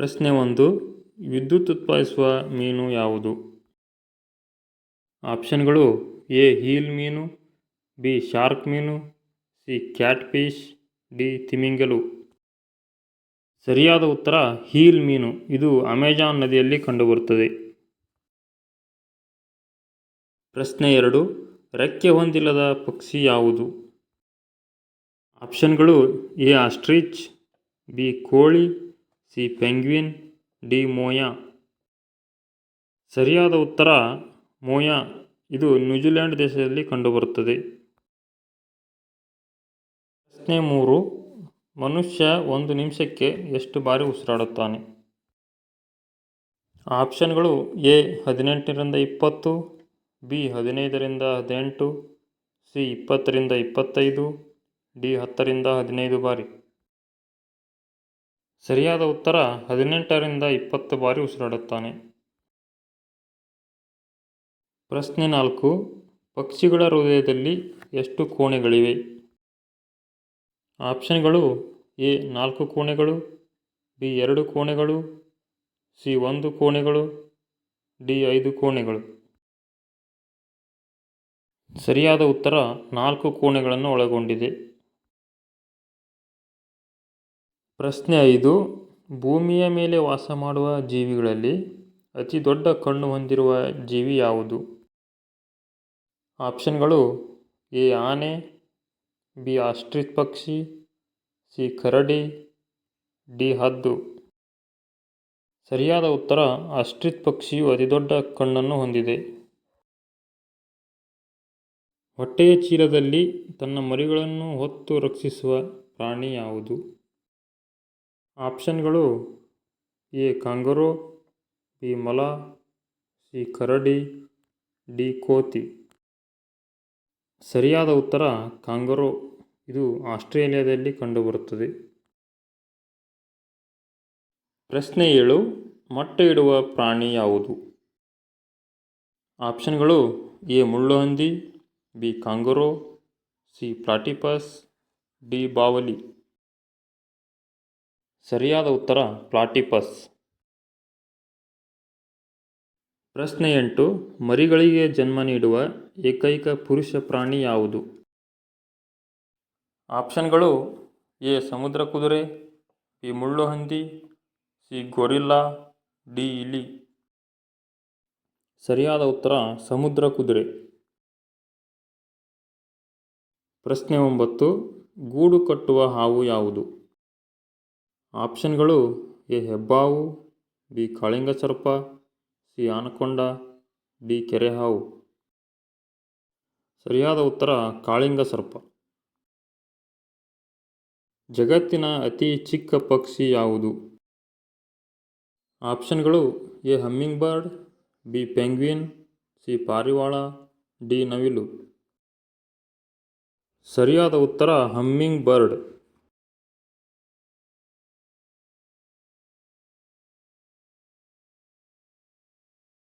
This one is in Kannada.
ಪ್ರಶ್ನೆ 1. ವಿದ್ಯುತ್ ಉತ್ಪಾದಿಸುವ ಮೀನು ಯಾವುದು? ಆಪ್ಷನ್ಗಳು: ಎ ಹೀಲ್ ಮೀನು, ಬಿ ಶಾರ್ಕ್ ಮೀನು, ಸಿ ಕ್ಯಾಟ್ ಫಿಶ್, ಡಿ ತಿಮಿಂಗಿಲ. ಸರಿಯಾದ ಉತ್ತರ ಹೀಲ್ ಮೀನು. ಇದು ಅಮೆಜಾನ್ ನದಿಯಲ್ಲಿ ಕಂಡುಬರುತ್ತದೆ. ಪ್ರಶ್ನೆ 2. ರೆಕ್ಕೆ ಹೊಂದಿಲ್ಲದ ಪಕ್ಷಿ ಯಾವುದು? ಆಪ್ಷನ್ಗಳು: ಎ ಆಸ್ಟ್ರಿಚ್, ಬಿ ಕೋಳಿ, ಸಿ ಪೆಂಗ್ವಿನ್, ಡಿ ಮೋಯಾ. ಸರಿಯಾದ ಉತ್ತರ ಮೋಯಾ. ಇದು ನ್ಯೂಜಿಲೆಂಡ್ ದೇಶದಲ್ಲಿ ಕಂಡುಬರುತ್ತದೆ. ಪ್ರಶ್ನೆ 3. ಮನುಷ್ಯ ಒಂದು ನಿಮಿಷಕ್ಕೆ ಎಷ್ಟು ಬಾರಿ ಉಸಿರಾಡುತ್ತಾನೆ? ಆಪ್ಷನ್ಗಳು: ಎ 18 ರಿಂದ 20, ಬಿ 15 ರಿಂದ 18, ಸಿ 20 ರಿಂದ 25, ಡಿ 10 ರಿಂದ 15 ಬಾರಿ. ಸರಿಯಾದ ಉತ್ತರ 18 ರಿಂದ 20 ಬಾರಿ ಉಸಿರಾಡುತ್ತಾನೆ. ಪ್ರಶ್ನೆ 4. ಪಕ್ಷಿಗಳ ಹೃದಯದಲ್ಲಿ ಎಷ್ಟು ಕೋಣೆಗಳಿವೆ? ಆಪ್ಷನ್ಗಳು: ಎ 4 ಕೋಣೆಗಳು, ಬಿ 2 ಕೋಣೆಗಳು, ಸಿ 1 ಕೋಣೆಗಳು, ಡಿ 5 ಕೋಣೆಗಳು. ಸರಿಯಾದ ಉತ್ತರ 4 ಕೋಣೆಗಳನ್ನು ಒಳಗೊಂಡಿದೆ. ಪ್ರಶ್ನೆ 5. ಭೂಮಿಯ ಮೇಲೆ ವಾಸ ಮಾಡುವ ಜೀವಿಗಳಲ್ಲಿ ಅತಿ ದೊಡ್ಡ ಕಣ್ಣು ಹೊಂದಿರುವ ಜೀವಿ ಯಾವುದು? ಆಪ್ಷನ್ಗಳು: ಎ ಆನೆ, ಬಿ ಆಸ್ಟ್ರಿಚ್ ಪಕ್ಷಿ, ಸಿ ಕರಡಿ, ಡಿ ಹದ್ದು. ಸರಿಯಾದ ಉತ್ತರ ಆಸ್ಟ್ರಿಚ್ ಪಕ್ಷಿಯು ಅತಿದೊಡ್ಡ ಕಣ್ಣನ್ನು ಹೊಂದಿದೆ. ಹೊಟ್ಟೆಯ ಚೀಲದಲ್ಲಿ ತನ್ನ ಮರಿಗಳನ್ನು ಹೊತ್ತು ರಕ್ಷಿಸುವ ಪ್ರಾಣಿ ಯಾವುದು? ಆಪ್ಷನ್ಗಳು: ಎ ಕಾಂಗರೂ, ಬಿ ಮೊಲ, ಸಿ ಕರಡಿ, ಡಿ ಕೋತಿ. ಸರಿಯಾದ ಉತ್ತರ ಕಾಂಗರೂ. ಇದು ಆಸ್ಟ್ರೇಲಿಯಾದಲ್ಲಿ ಕಂಡುಬರುತ್ತದೆ. ಪ್ರಶ್ನೆ 7. ಮೊಟ್ಟೆ ಇಡುವ ಪ್ರಾಣಿ ಯಾವುದು? ಆಪ್ಷನ್ಗಳು: ಎ ಮುಳ್ಳುಹಂದಿ, B kangaroo, C platypus, D ಬಾವಲಿ. ಸರಿಯಾದ ಉತ್ತರ ಪ್ಲಾಟಿಪಸ್. ಪ್ರಶ್ನೆ 8. ಮರಿಗಳಿಗೆ ಜನ್ಮ ನೀಡುವ ಏಕೈಕ ಪುರುಷ ಪ್ರಾಣಿ ಯಾವುದು? ಆಪ್ಷನ್ಗಳು: ಎ ಸಮುದ್ರ ಕುದುರೆ, ಬಿ ಮುಳ್ಳುಹಂದಿ, ಸಿ ಗೊರಿಲ್ಲಾ, ಡಿ ಇಲಿ. ಸರಿಯಾದ ಉತ್ತರ ಸಮುದ್ರ ಕುದುರೆ. ಪ್ರಶ್ನೆ 9. ಗೂಡು ಕಟ್ಟುವ ಹಾವು ಯಾವುದು? ಆಪ್ಷನ್ಗಳು: ಎ ಹೆಬ್ಬಾವು, ಬಿ ಕಾಳಿಂಗ ಸರ್ಪ, ಸಿ ಆನಕೊಂಡ, ಡಿ ಕೆರೆಹಾವು. ಸರಿಯಾದ ಉತ್ತರ ಕಾಳಿಂಗ ಸರ್ಪ. ಜಗತ್ತಿನ ಅತಿ ಚಿಕ್ಕ ಪಕ್ಷಿ ಯಾವುದು? ಆಪ್ಷನ್ಗಳು: A hummingbird, B penguin, C ಪಾರಿವಾಳ, ಡಿ ನವಿಲು. ಸರಿಯಾದ ಉತ್ತರ ಹಮ್ಮಿಂಗ್ ಬರ್ಡ್.